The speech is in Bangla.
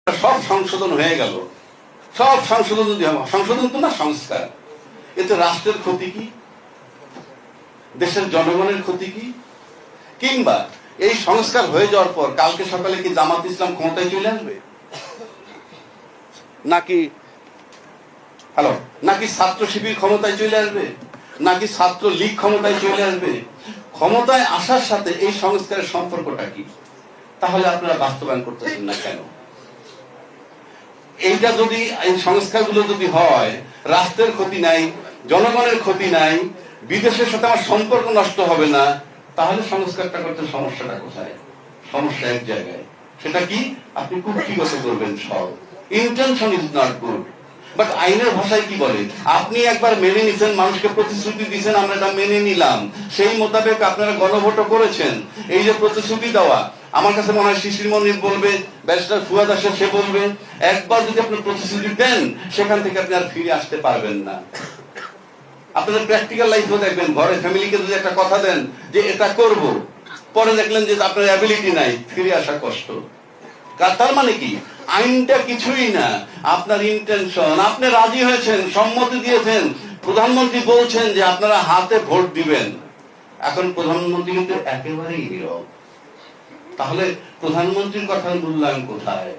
সব সংশোধন হয়ে গেল, সব সংশোধন যদি সংশোধন তো না, সংস্কার, এতে রাষ্ট্রের ক্ষতি কি, দেশের জনগণের ক্ষতি কি? কিংবা এই সংস্কার হয়ে যাওয়ার পর কালকে সকালে কি জামাত ইসলাম ক্ষমতায় চলে আসবে, নাকি নাকি ছাত্র শিবির ক্ষমতায় চলে আসবে, নাকি ছাত্র লীগ ক্ষমতায় চলে আসবে? ক্ষমতায় আসার সাথে এই সংস্কারের সম্পর্কটা কি? তাহলে আপনারা বাস্তবায়ন করতেছেন না কেন? এইটা যদি, এই সংস্কারগুলো যদি হয়, রাষ্ট্রের ক্ষতি নাই, জনগণের ক্ষতি নাই, বিদেশের সাথে আমার সম্পর্ক নষ্ট হবে না, তাহলে সংস্কারটা করতে সমস্যাটা কোথায়? সমস্যা এক জায়গায়, সেটা কি? আপনি কুক্ষিগত করবেন সব, intention is not good. But আইনের ভাষায় কি বলে? আপনি একবার মেনে নিছেন, মানুষকে প্রতিশ্রুতি দিচ্ছেন, আমরা এটা মেনে নিলাম, সেই মোতাবেক আপনারা গণভোট করেছেন। এই যে প্রতিশ্রুতি দেওয়া, আমার কাছে মনে হয় শিশির মনির বলবে, ব্যারিস্টার ফুয়াদ আসে সে বলবে, একবার যদি আপনি প্রতিশ্রুতি দেন, সেখান থেকে আপনি আর ফিরে আসতে পারবেন না। আপনাদের প্র্যাকটিক্যাল লাইফও দেখবেন, ঘরে ফ্যামিলিকে যদি একটা কথা দেন যে এটা করব, পরে দেখলেন যে আপনার অ্যাবিলিটি নাই, ফিরে আসা কষ্ট। তার মানে কি? আইনটা কিছুই না, আপনার ইন্টেনশন। আপনি রাজি হয়েছেন, সম্মতি দিয়েছেন, প্রধানমন্ত্রী বলছেন যে আপনারা হাতে ভোট দিবেন। এখন প্রধানমন্ত্রী কিন্তু একেবারেই নীরব। তাহলে প্রধানমন্ত্রীর কথার মূল্যায়ন কোথায়?